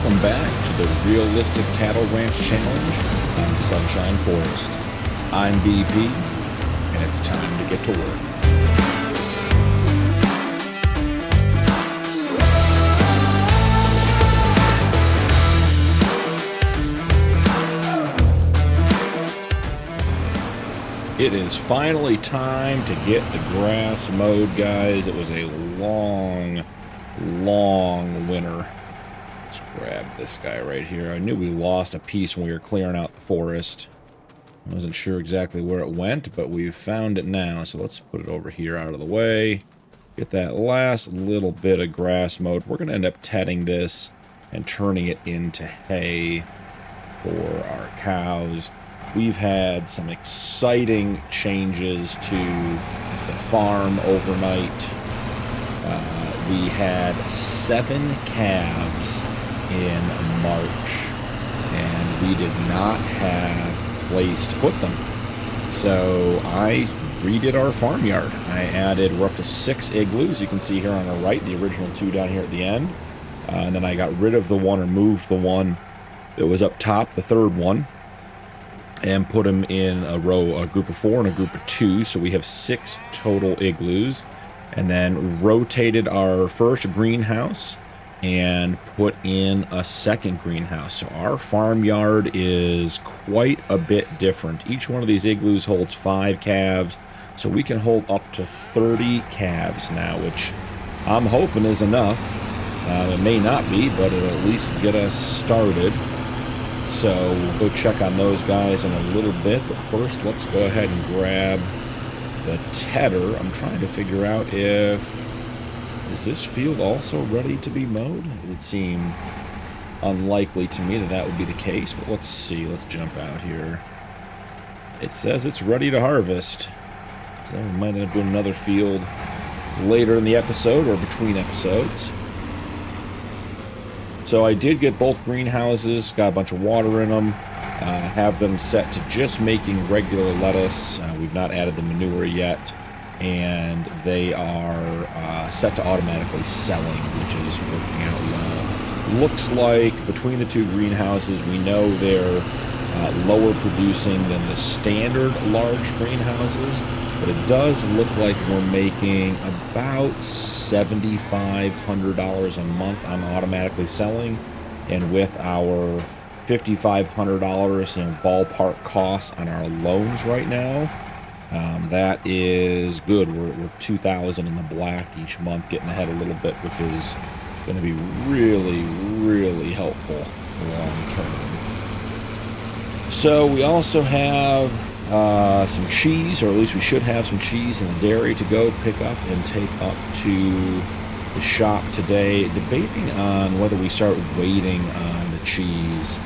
welcome back to the Realistic Cattle Ranch Challenge on Sunshine Forest. I'm BP, and it's time to get to work. It is finally time to get the grass mowed, guys. It was a long winter. Let's grab this guy right here. I knew we lost a piece when we were clearing out the forest. I wasn't sure exactly where it went, but we've found it now. So let's put it over here out of the way. Get that last little bit of grass mowed. We're going to end up tedding this and turning it into hay for our cows. We've had some exciting changes to the farm overnight. We had 7 calves in March, and we did not have a place to put them. So I redid our farmyard. We're up to 6 igloos. You can see here on the right, the original 2 down here at the end. And then I got rid of the one, or moved the one that was up top, the 3rd one, and put them in a group of 4 and a group of 2. So we have 6 total igloos. And then rotated our first greenhouse and put in a 2nd greenhouse. So our farmyard is quite a bit different. Each one of these igloos holds 5 calves, so we can hold up to 30 calves now, which I'm hoping is enough. It may not be, but it'll at least get us started. So we'll go check on those guys in a little bit, but first let's go ahead and grab the tedder. I'm trying to figure out is this field also ready to be mowed? It would seem unlikely to me that would be the case, but let's see. Let's jump out here. It says it's ready to harvest. So we might end up doing another field later in the episode or between episodes. So I did get both greenhouses, got a bunch of water in them. Have them set to just making regular lettuce. We've not added the manure yet, and they are set to automatically selling, which is working out well. Looks like between the 2 greenhouses, we know they're lower producing than the standard large greenhouses, but it does look like we're making about $7,500 a month on automatically selling, and with our $5,500, ballpark costs on our loans right now. That is good. We're $2,000 in the black each month, getting ahead a little bit, which is going to be really helpful long term. So we also have some cheese, or at least we should have some cheese in the dairy to go pick up and take up to the shop today. Debating on whether we start waiting on the cheese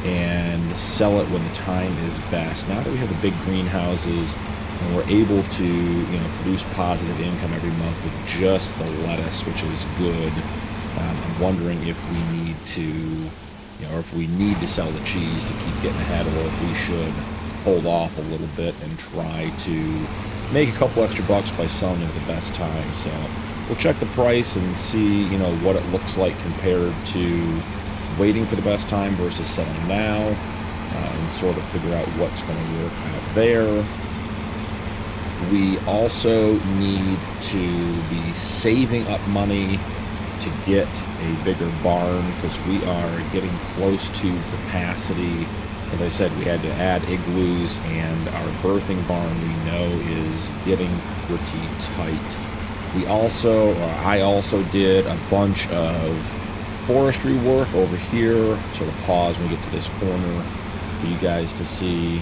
and sell it when the time is best. Now that we have the big greenhouses and we're able to, produce positive income every month with just the lettuce, which is good, I'm wondering if we need to, or if we need to sell the cheese to keep getting ahead, or if we should hold off a little bit and try to make a couple extra bucks by selling it at the best time. So we'll check the price and see, what it looks like compared to waiting for the best time versus selling now, and sort of figure out what's going to work out there. We also need to be saving up money to get a bigger barn, because we are getting close to capacity. As I said, we had to add igloos, and our birthing barn we know is getting pretty tight. I also did a bunch of forestry work over here. Sort of pause when we get to this corner for you guys to see,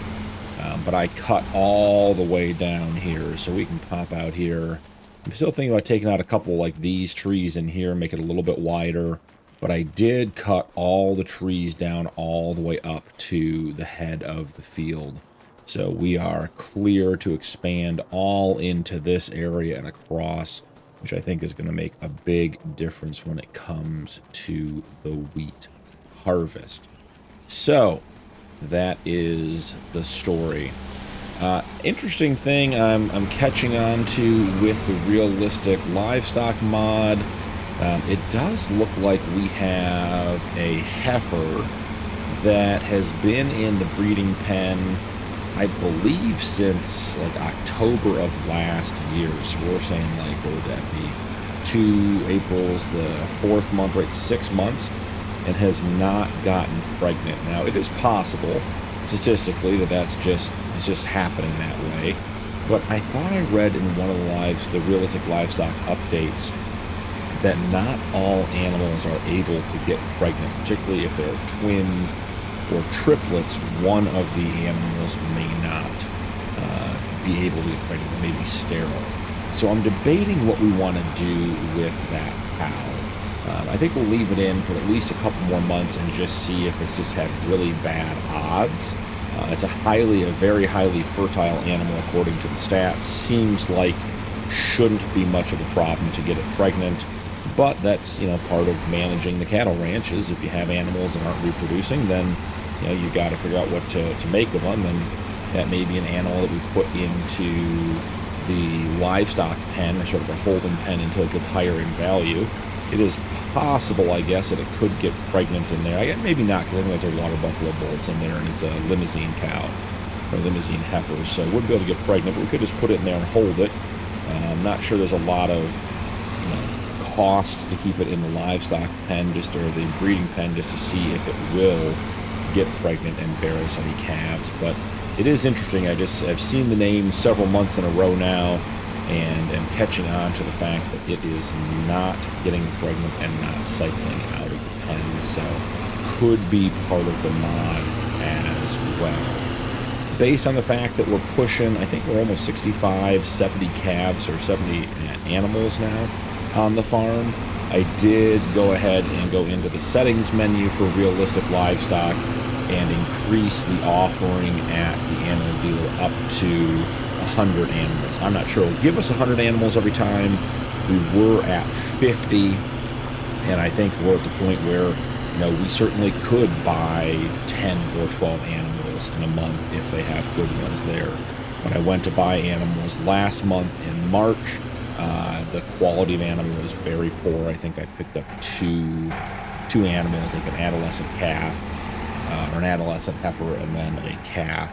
but I cut all the way down here, so we can pop out here. I'm still thinking about taking out a couple like these trees in here, make it a little bit wider, but I did cut all the trees down all the way up to the head of the field, so we are clear to expand all into this area and across, which I think is going to make a big difference when it comes to the wheat harvest. So that is the story. Interesting thing I'm catching on to with the Realistic Livestock mod. It does look like we have a heifer that has been in the breeding pen, I believe, since like October of last year. So we're saying, like, what would that be? 2 April's the 4th month, right? 6 months, and has not gotten pregnant. Now, it is possible statistically that it's just happening that way. But I thought I read in one of the realistic livestock updates, that not all animals are able to get pregnant, particularly if they're twins or triplets. One of the animals may not be able to get pregnant, or may be sterile. So I'm debating what we want to do with that cow. I think we'll leave it in for at least a couple more months and just see if it's just had really bad odds. It's a very highly fertile animal according to the stats. Seems like shouldn't be much of a problem to get it pregnant. But that's, part of managing the cattle ranch is if you have animals that aren't reproducing, then, you got to figure out what to make of them. And that may be an animal that we put into the livestock pen, sort of a holding pen, until it gets higher in value. It is possible, I guess, that it could get pregnant in there. Maybe not, because I think there's a water buffalo bulls in there, and it's a limousine cow, or limousine heifer, so it wouldn't be able to get pregnant, but we could just put it in there and hold it. I'm not sure there's a lot of cost to keep it in the livestock pen, or the breeding pen, just to see if it will get pregnant and bear us any calves. But it is interesting. I've seen the name several months in a row now, and am catching on to the fact that it is not getting pregnant and not cycling out of the pen, so could be part of the mod as well. Based on the fact that we're pushing, I think we're almost 65, 70 calves, or 70 animals now on the farm, I did go ahead and go into the settings menu for realistic livestock and increase the offering at the animal dealer up to 100 animals. I'm not sure it'll give us 100 animals every time. We were at 50, and I think we're at the point where we certainly could buy 10 or 12 animals in a month if they have good ones there. When I went to buy animals last month in March, the quality of animal was very poor. I think I picked up two animals, like an adolescent calf, or an adolescent heifer, and then a calf.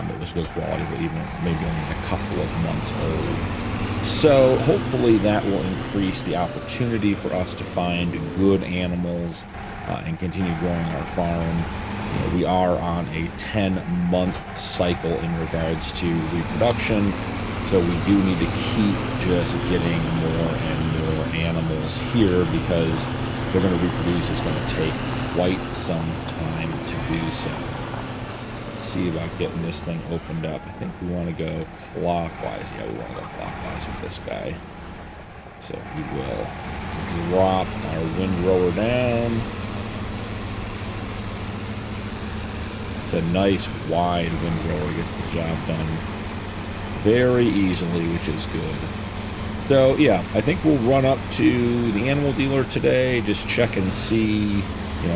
It was good quality, but even maybe only a couple of months old. So hopefully that will increase the opportunity for us to find good animals and continue growing our farm. We are on a 10-month cycle in regards to reproduction, so we do need to keep just getting more and more animals here, because if they're going to reproduce, it's going to take quite some time to do so. Let's see about getting this thing opened up. I think we want to go clockwise. Yeah, we want to go clockwise with this guy. So we will drop our windrower down. It's a nice wide windrower, gets the job done very easily, which is good. So yeah, I think we'll run up to the animal dealer today, just check and see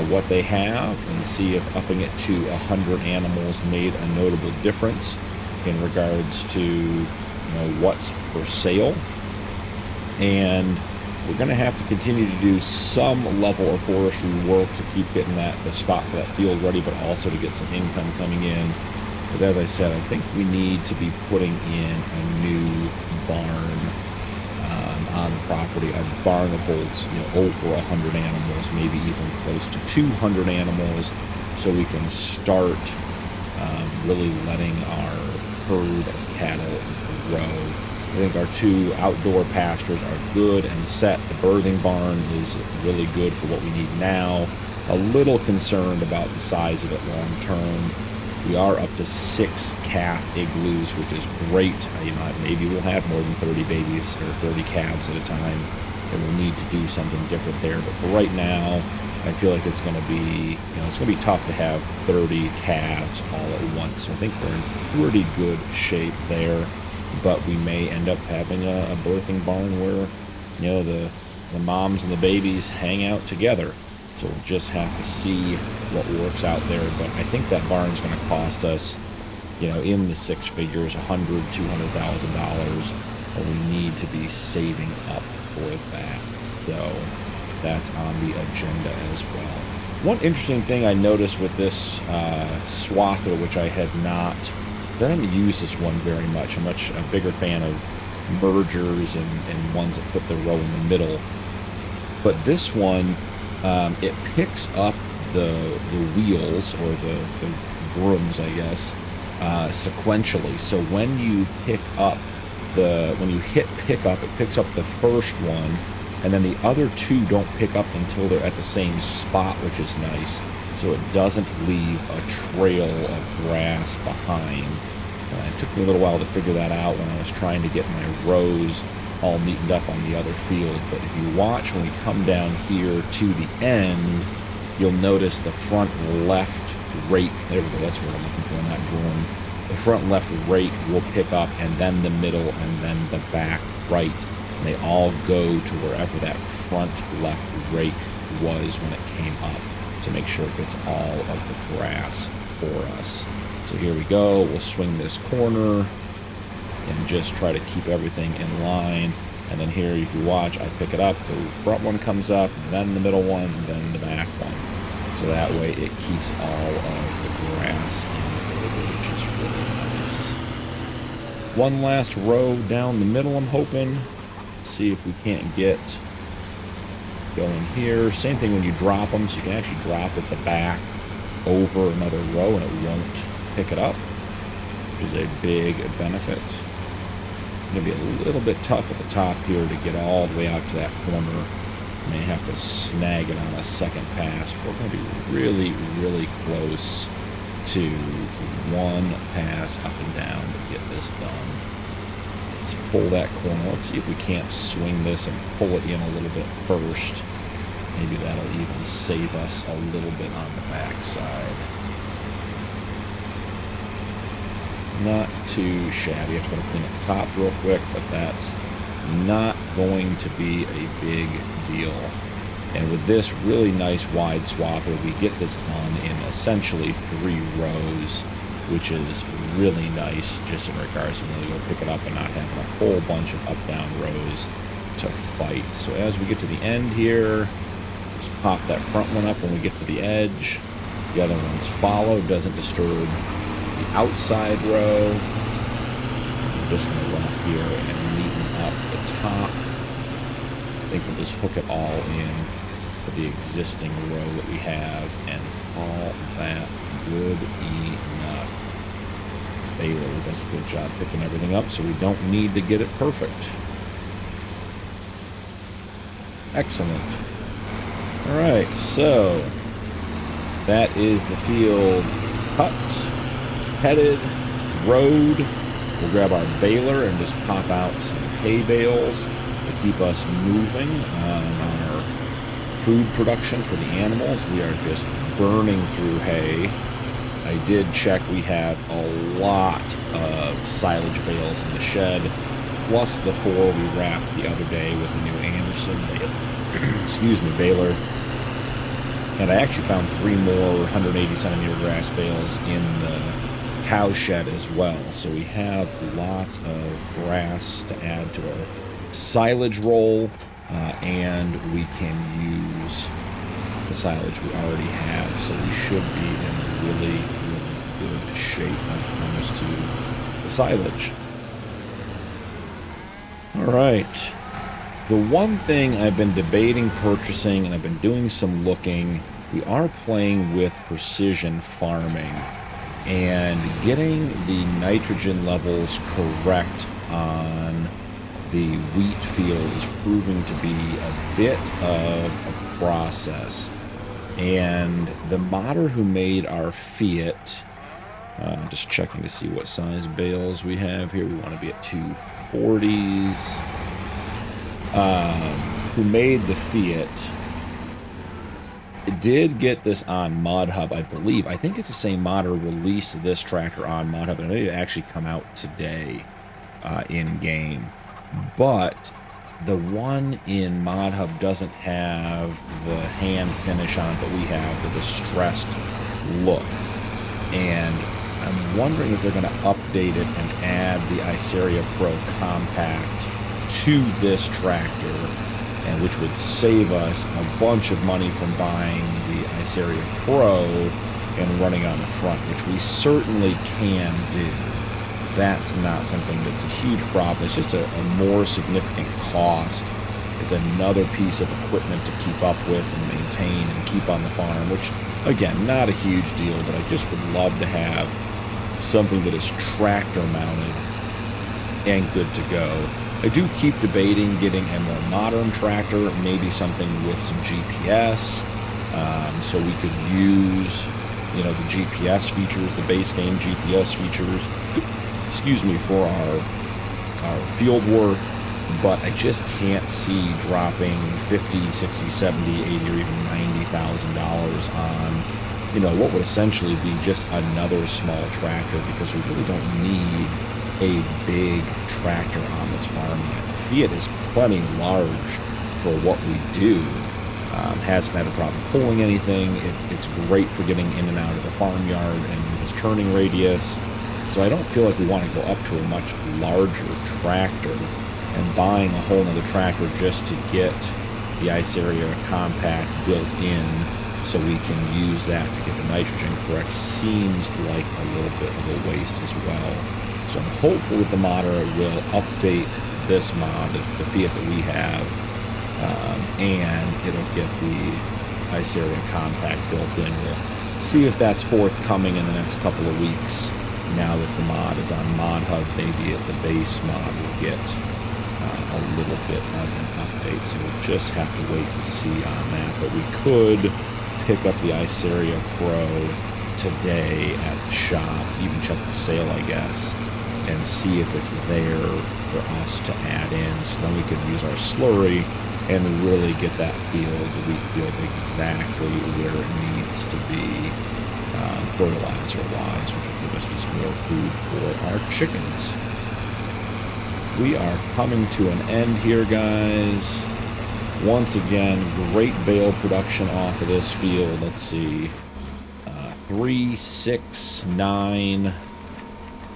what they have, and see if upping it to 100 animals made a notable difference in regards to what's for sale. And we're going to have to continue to do some level of forestry work to keep getting the spot for that field ready, but also to get some income coming in. Because as I said, I think we need to be putting in a new barn on the property, a barn that holds over 100 animals, maybe even close to 200 animals, so we can start really letting our herd of cattle grow. I think our 2 outdoor pastures are good and set. The birthing barn is really good for what we need now. A little concerned about the size of it long term. We are up to 6 calf igloos, which is great. Maybe we'll have more than 30 babies or 30 calves at a time, and we'll need to do something different there. But for right now, I feel like it's going to be, it's going to be tough to have 30 calves all at once. So I think we're in pretty good shape there. But we may end up having a birthing barn where, the moms and the babies hang out together. So we'll just have to see what works out there. But I think that barn's going to cost us, in the 6 figures, $100,000, $200,000. And we need to be saving up for that. So that's on the agenda as well. One interesting thing I noticed with this swather, which I had not, I haven't used this one very much. I'm much a bigger fan of mergers and ones that put the row in the middle. But this one, it picks up the wheels, or the brooms, I guess, sequentially. So when you pick up when you hit pick up, it picks up the first one, and then the other two don't pick up until they're at the same spot, which is nice. So it doesn't leave a trail of grass behind. It took me a little while to figure that out when I was trying to get my rows all neatened up on the other field. But if you watch when we come down here to the end, you'll notice the front left rake. There we go, that's what I'm looking for in that broom. The front left rake will pick up, and then the middle, and then the back right. And they all go to wherever that front left rake was when it came up, to make sure it gets all of the grass for us. So here we go. We'll swing this corner and just try to keep everything in line. And then here, if you watch, I pick it up. The front one comes up, then the middle one, and then the back one. So that way it keeps all of the grass in order, which is really nice. One last row down the middle, I'm hoping. See if we can't get going here. Same thing when you drop them, so you can actually drop at the back over another row and it won't pick it up, which is a big benefit. It's going to be a little bit tough at the top here to get all the way out to that corner. May have to snag it on a second pass, but we're going to be really, really close to one pass up and down to get this done. Let's pull that corner. Let's see if we can't swing this and pull it in a little bit first. Maybe that'll even save us a little bit on the backside. Not too shabby. I'm going to clean up the top real quick, but that's not going to be a big deal. And with this really nice wide swather, we get this done in essentially 3 rows, which is really nice just in regards to really go pick it up and not having a whole bunch of up-down rows to fight. So as we get to the end here, just pop that front one up when we get to the edge. The other ones follow, doesn't disturb the outside row. I'm just going to run up here and neaten up the top. I think we'll just hook it all in for the existing row that we have and call that good enough. Baler does a good job picking everything up, so we don't need to get it perfect. Excellent. All right, so that is the field cut, headed, rowed. We'll grab our baler and just pop out some hay bales to keep us moving on our food production for the animals. We are just burning through hay. I did check, we have a lot of silage bales in the shed, plus the 4 we wrapped the other day with the new Anderson baler. And I actually found 3 more 180 centimeter grass bales in the cow shed as well. So we have lots of grass to add to our silage roll, and we can use the silage we already have. So we should be in really, really good shape when it comes to the silage. All right. The one thing I've been debating purchasing, and I've been doing some looking, we are playing with precision farming, and getting the nitrogen levels correct on the wheat field is proving to be a bit of a process. And the modder who made our Fiat, just checking to see what size bales we have here. We want to be at 240s. Who made the Fiat did get this on ModHub, I believe. I think it's the same modder released this tractor on ModHub, and it actually come out today in game. But the one in ModHub doesn't have the hand finish on it that we have, the distressed look. And I'm wondering if they're going to update it and add the Iceria Pro Compact to this tractor and which would save us a bunch of money from buying the Iceria Pro and running on the front, which we certainly can do. That's not something that's a huge problem. It's just a more significant cost. It's another piece of equipment to keep up with and maintain and keep on the farm, which, again, not a huge deal, but I just would love to have something that is tractor mounted and good to go. I do keep debating getting a more modern tractor, maybe something with some GPS, so we could use, you know, the GPS features, the base game GPS features, excuse me, for our field work. But I just can't see dropping $50, $60, $70, $80, or even $90,000 on, you know, what would essentially be just another small tractor, because we really don't need a big tractor on this farm yet. The Fiat is plenty large for what we do. Hasn't had a problem pulling anything. It's great for getting in and out of the farmyard and his turning radius. So I don't feel like we want to go up to a much larger tractor and buying a whole nother tractor just to get the Iceria Compact built in so we can use that to get the nitrogen correct seems like a little bit of a waste as well. So I'm hopeful that the modder will update this mod, the Fiat that we have, and it'll get the Iceria Compact built in. We'll see if that's forthcoming in the next couple of weeks. Now that the mod is on Mod Hub, maybe at the base mod will get a little bit of an update, so we'll just have to wait and see on that. But we could pick up the Iceria Pro today at the shop, even check the sale, I guess, and see if it's there for us to add in, so then we could use our slurry and really get that field, the wheat field, exactly where it needs to be, fertilizer-wise, which will give us just more food for our chickens. We are coming to an end here, guys. Once again, great bale production off of this field. Let's see. 3, 6, 9,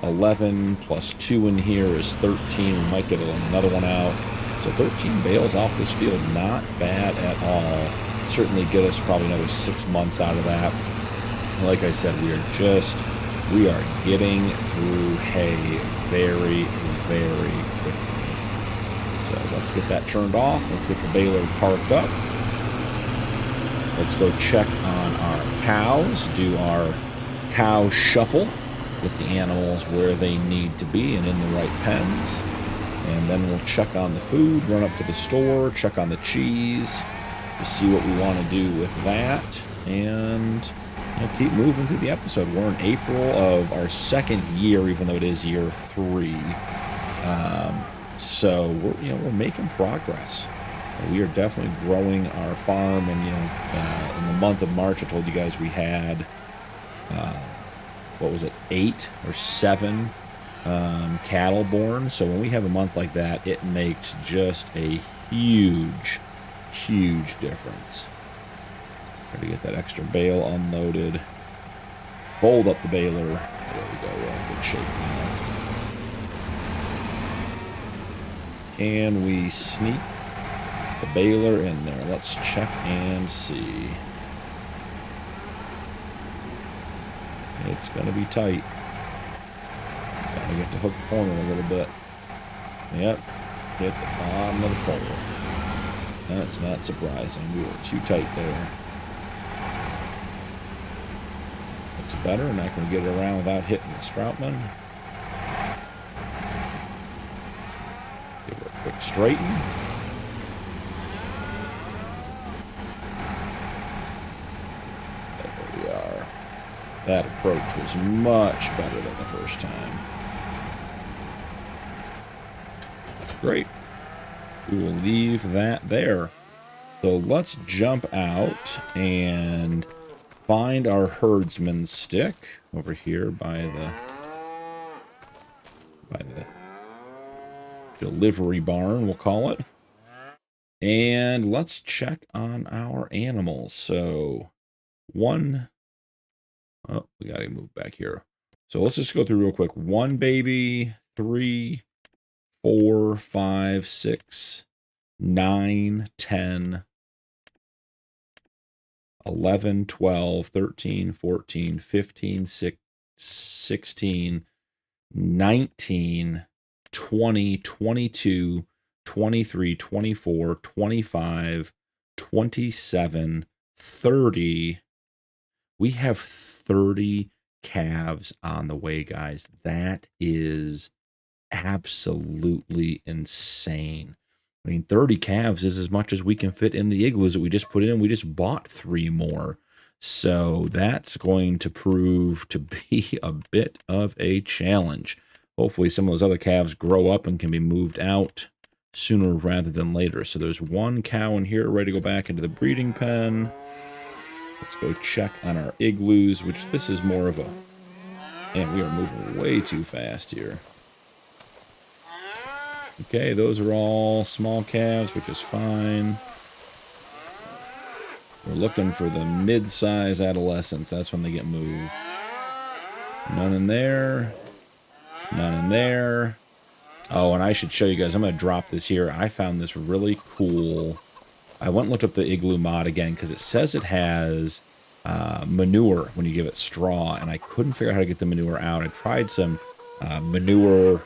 11 plus 2 in here is 13. We might get another one out. So 13 bales off this field, not bad at all. Certainly get us probably another 6 months out of that. Like I said, we are getting through hay very, very quickly. So let's get that turned off. Let's get the baler parked up. Let's go check on our cows, do our cow shuffle, get the animals where they need to be and in the right pens. And then we'll check on the food, run up to the store, check on the cheese, to see what we want to do with that, and keep moving through the episode. We're in April of our second year, even though it is year 3. So we're making progress. We are definitely growing our farm, and in the month of March, I told you guys we had what was it, 8 or 7 cattle born. So when we have a month like that, it makes just a huge difference. Try to get that extra bale unloaded. Fold up the baler. There we go. We're in good shape now. Can we sneak the baler in there? Let's check and see. It's going to be tight. Gotta get to hook the corner a little bit. Yep. Hit the bottom of the pole. That's not surprising. We were too tight there. Looks better, and I can get it around without hitting the Stroutman. Give her a quick straighten. There we are. That approach was much better than the first time. Great. We will leave that there. So let's jump out and find our herdsman stick over here by the delivery barn, we'll call it. And let's check on our animals. So we gotta move back here. So let's just go through real quick. 1 baby, 3, 4, 5, 6, 9, 10, 11, 12, 13, 14, 15, 16, 19, 20, 22, 23, 24, 25, 27, 30. We have 30 calves on the way, guys. That is absolutely insane. I mean, 30 calves is as much as we can fit in the igloos that we just put in. We just bought 3 more. So that's going to prove to be a bit of a challenge. Hopefully some of those other calves grow up and can be moved out sooner rather than later. So there's 1 cow in here ready to go back into the breeding pen. Let's go check on our igloos, which this is more of a... Man, we are moving way too fast here. Okay, those are all small calves, which is fine. We're looking for the mid-size adolescents. That's when they get moved. None in there. None in there. Oh, and I should show you guys. I'm going to drop this here. I found this really cool. I went and looked up the igloo mod again because it says it has manure when you give it straw, and I couldn't figure out how to get the manure out. I tried some manure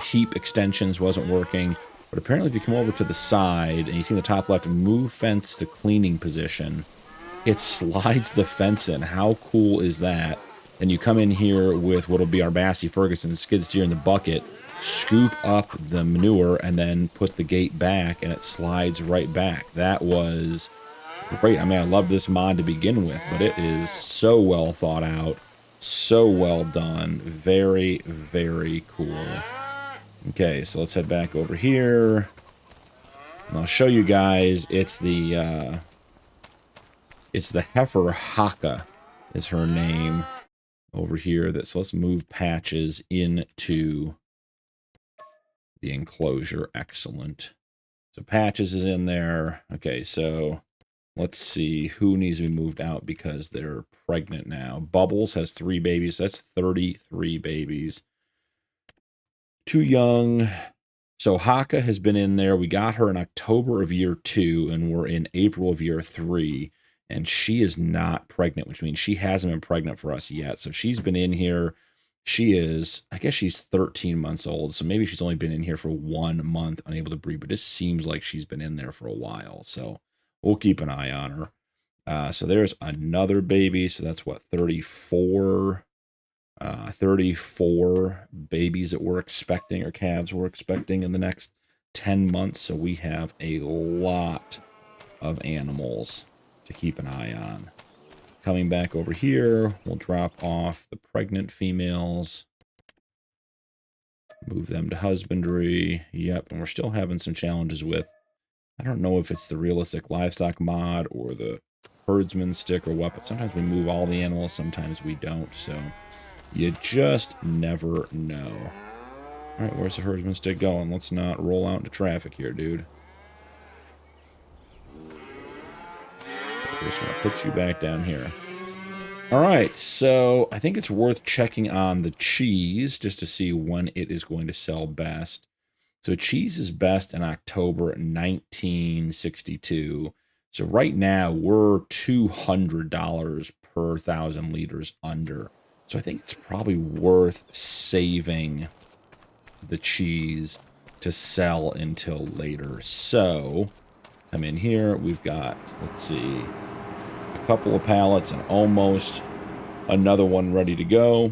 heap extensions, wasn't working. But apparently if you come over to the side and you see in the top left, move fence to cleaning position, it slides the fence in. How cool is that? And you come in here with what will be our Massey Ferguson skid steer in the bucket, scoop up the manure, and then put the gate back, and it slides right back. That was great. I mean, I love this mod to begin with, but it is so well thought out, so well done. Very, very cool. Okay, so let's head back over here. And I'll show you guys. It's the heifer Haka is her name over here. So let's move Patches into the enclosure. Excellent. So Patches is in there. Okay, so let's see who needs to be moved out because they're pregnant now. Bubbles has 3 babies. So that's 33 babies. Too young. So Haka has been in there. We got her in October of year 2, and we're in April of year 3. And she is not pregnant, which means she hasn't been pregnant for us yet. So she's been in here. She is, I guess she's 13 months old. So maybe she's only been in here for 1 month, unable to breed. But it seems like she's been in there for a while. So we'll keep an eye on her. So there's another baby. So that's what, 34 babies that we're expecting, or calves we're expecting in the next 10 months. So we have a lot of animals to keep an eye on. Coming back over here, we'll drop off the pregnant females. Move them to husbandry. Yep, and we're still having some challenges with, I don't know if it's the realistic livestock mod or the herdsman stick or what, but sometimes we move all the animals, sometimes we don't. So you just never know. All right, where's the herdsman stick going? Let's not roll out into traffic here, dude. We're just going to put you back down here. All right, so I think it's worth checking on the cheese just to see when it is going to sell best. So cheese is best in October 1962. So right now we're $200 per 1,000 liters under. So I think it's probably worth saving the cheese to sell until later. So come in here. We've got, let's see, a couple of pallets and almost another one ready to go.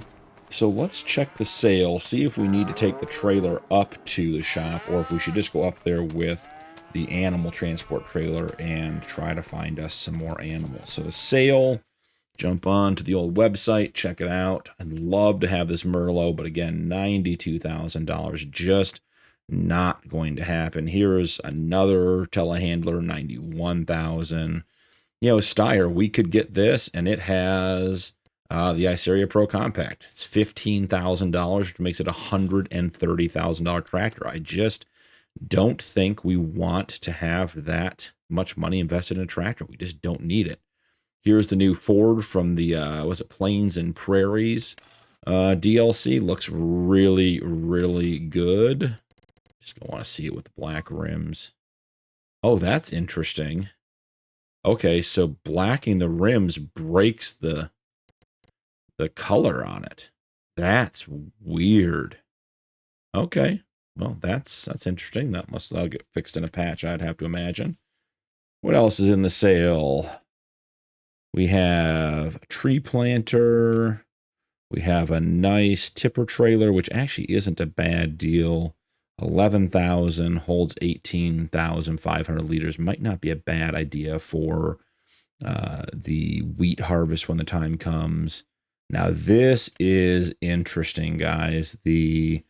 So let's check the sale, see if we need to take the trailer up to the shop or if we should just go up there with the animal transport trailer and try to find us some more animals. So the sale, jump on to the old website, check it out. I'd love to have this Merlot, but again, $92,000, just not going to happen. Here's another telehandler, $91,000. You know, Steyr, we could get this, and it has the Iceria Pro Compact. It's $15,000, which makes it a $130,000 tractor. I just don't think we want to have that much money invested in a tractor. We just don't need it. Here's the new Ford from the, was it Plains and Prairies DLC. Looks really, really good. Just want to see it with the black rims. Oh, that's interesting. Okay, so blacking the rims breaks the color on it. That's weird. Okay. Well, that's interesting. That'll get fixed in a patch, I'd have to imagine. What else is in the sale? We have a tree planter. We have a nice tipper trailer, which actually isn't a bad deal. 11,000, holds 18,500 liters. Might not be a bad idea for the wheat harvest when the time comes. Now, this is interesting, guys. The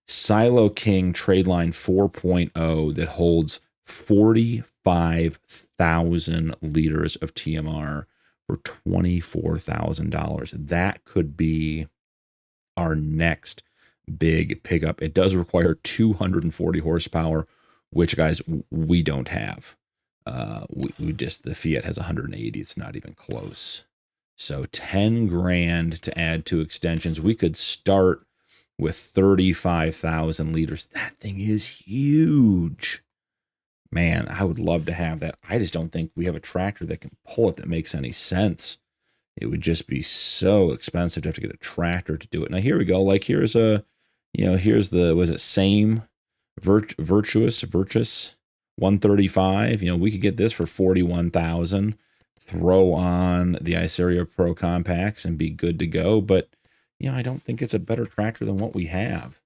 Silo King Tradeline 4.0 that holds 45,000 liters of TMR for $24,000. That could be our next big pickup. It does require 240 horsepower, which, guys, we don't have. We just, the Fiat has 180. It's not even close. So 10 grand to add to extensions. We could start with 35,000 liters. That thing is huge. Man, I would love to have that. I just don't think we have a tractor that can pull it that makes any sense. It would just be so expensive to have to get a tractor to do it. Now, here we go. Like, here's a, here's the, was it same Virtus 135. We could get this for 41,000. Throw on the Iceria Pro Compacts and be good to go. But, I don't think it's a better tractor than what we have.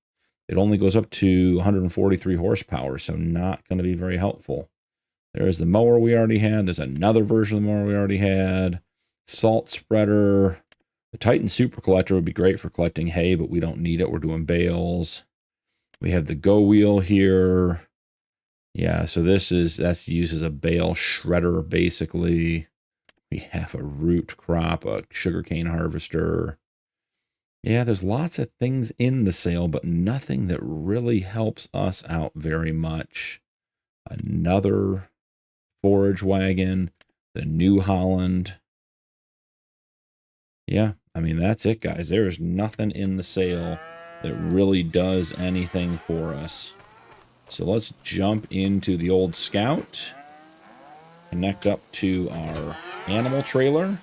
It only goes up to 143 horsepower, so not going to be very helpful. There's the mower we already had. There's another version of the mower we already had. Salt spreader. The Titan Super Collector would be great for collecting hay, but we don't need it. We're doing bales. We have the Go Wheel here. Yeah, so that's used as a bale shredder, basically. We have a root crop, a sugarcane harvester. Yeah, there's lots of things in the sale, but nothing that really helps us out very much. Another forage wagon, the New Holland. Yeah, I mean, that's it, guys. There is nothing in the sale that really does anything for us. So let's jump into the old Scout, connect up to our animal trailer,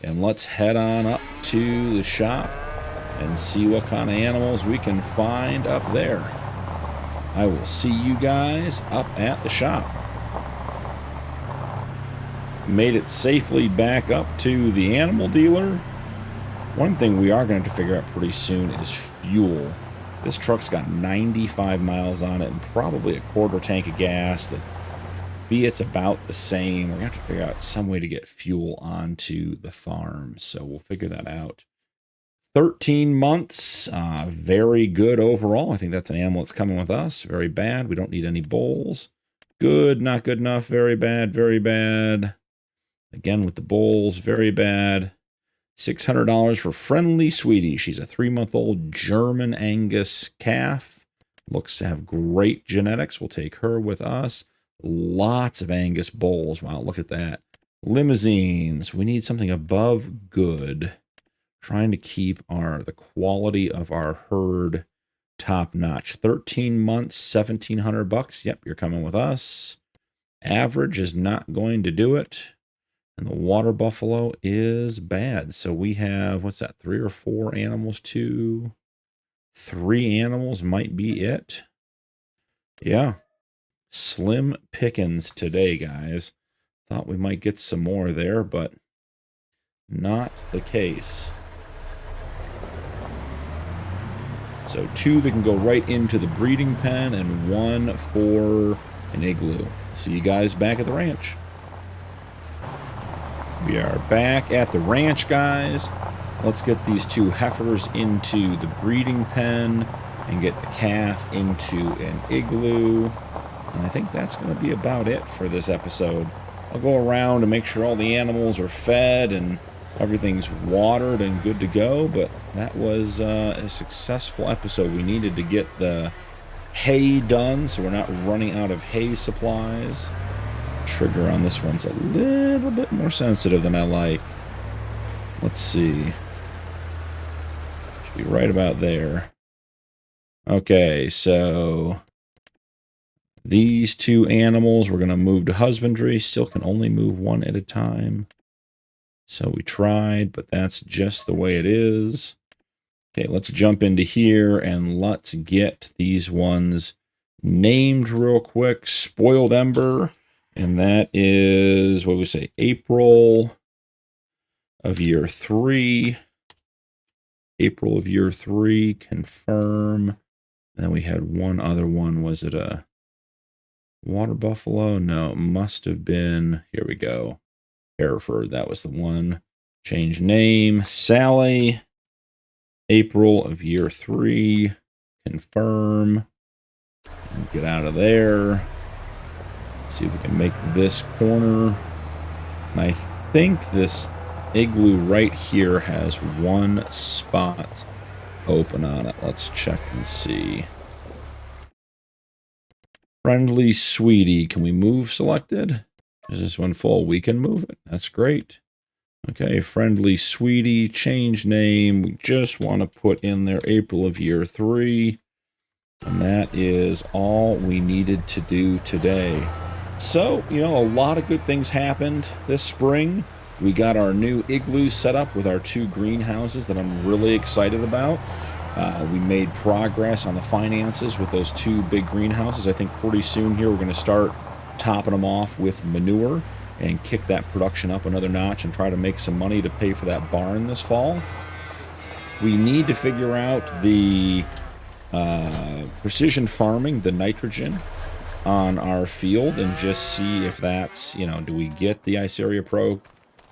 and let's head on up to the shop and see what kind of animals we can find up there. I will see you guys up at the shop. Made it safely back up to the animal dealer. One thing we are going to have to figure out pretty soon is fuel. This truck's got 95 miles on it and probably a quarter tank of gas. The Fiat's about the same. We're going to have to figure out some way to get fuel onto the farm, so we'll figure that out. 13 months, very good overall. I think that's an animal that's coming with us. Very bad. We don't need any bulls. Good, not good enough. Very bad, very bad. Again with the bulls, very bad. $600 for Friendly Sweetie. She's a 3-month-old German Angus calf. Looks to have great genetics. We'll take her with us. Lots of Angus bulls. Wow, look at that. Limousines. We need something above good. Trying to keep the quality of our herd top notch. 13 months, $1,700. Yep, you're coming with us. Average is not going to do it. And the water buffalo is bad. So we have, what's that, 3 or 4 animals? 2, 3 animals might be it. Yeah. Slim pickings today, guys. Thought we might get some more there, but not the case. So 2 that can go right into the breeding pen and 1 for an igloo. See you guys back at the ranch. We are back at the ranch, guys. Let's get these 2 heifers into the breeding pen and get the calf into an igloo. And I think that's going to be about it for this episode. I'll go around and make sure all the animals are fed and everything's watered and good to go, but that was a successful episode. We needed to get the hay done so we're not running out of hay supplies. Trigger on this one's a little bit more sensitive than I like. Let's see. Should be right about there. Okay, so These 2 animals we're going to move to husbandry. Still can only move 1 at a time. So we tried, but that's just the way it is. Okay, let's jump into here and let's get these ones named real quick. Spoiled Ember, and that is, what do we say, April of year 3. April of year 3, confirm. And then we had one other one. Was it a water buffalo? No, it must have been, here we go. Hereford, that was the one. Change name, Sally. April of year 3, confirm. And get out of there. See if we can make this corner. And I think this igloo right here has 1 spot open on it. Let's check and see. Friendly Sweetie, can we move selected? Is this one full? We can move it. That's great. Okay, Friendly Sweetie, change name. We just want to put in there April of year 3. And that is all we needed to do today. So, you know, a lot of good things happened this spring. We got our new igloo set up with our 2 greenhouses that I'm really excited about. We made progress on the finances with those 2 big greenhouses. I think pretty soon here we're going to start topping them off with manure and kick that production up another notch and try to make some money to pay for that barn this fall. We need to figure out the precision farming, the nitrogen on our field, and just see if that's, you know, do we get the Iceria Pro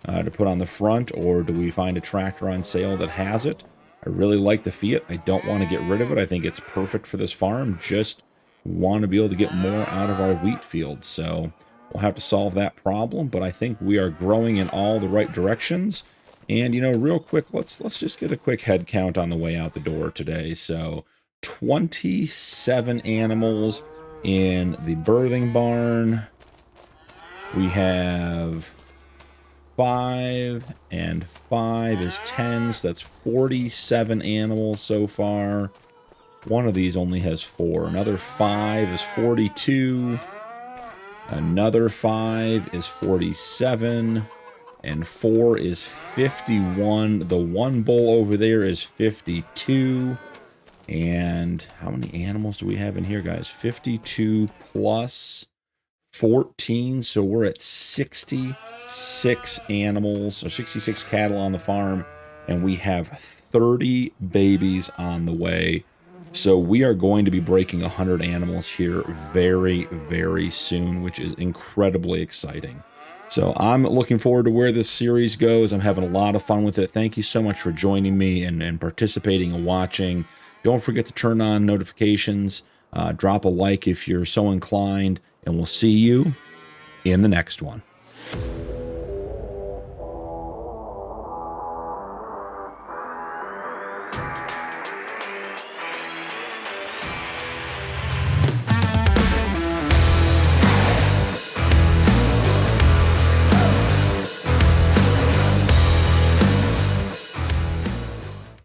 to put on the front, or do we find a tractor on sale that has it? I really like the Fiat. I don't want to get rid of it. I think it's perfect for this farm. Just want to be able to get more out of our wheat field. So we'll have to solve that problem, but I think we are growing in all the right directions. And, you know, real quick, let's just get a quick head count on the way out the door today. So 27 animals in the birthing barn. We have 5 and 5 is 10, so that's 47 animals so far. One of these only has 4. Another 5 is 42. Another 5 is 47. And 4 is 51. The one bull over there is 52. And how many animals do we have in here, guys? 52 plus 14. So we're at 66 animals, or 66 cattle on the farm. And we have 30 babies on the way. So we are going to be breaking 100 animals here very, very soon, which is incredibly exciting. So I'm looking forward to where this series goes. I'm having a lot of fun with it. Thank you so much for joining me and participating and watching. Don't forget to turn on notifications. Drop a like if you're so inclined. And we'll see you in the next one.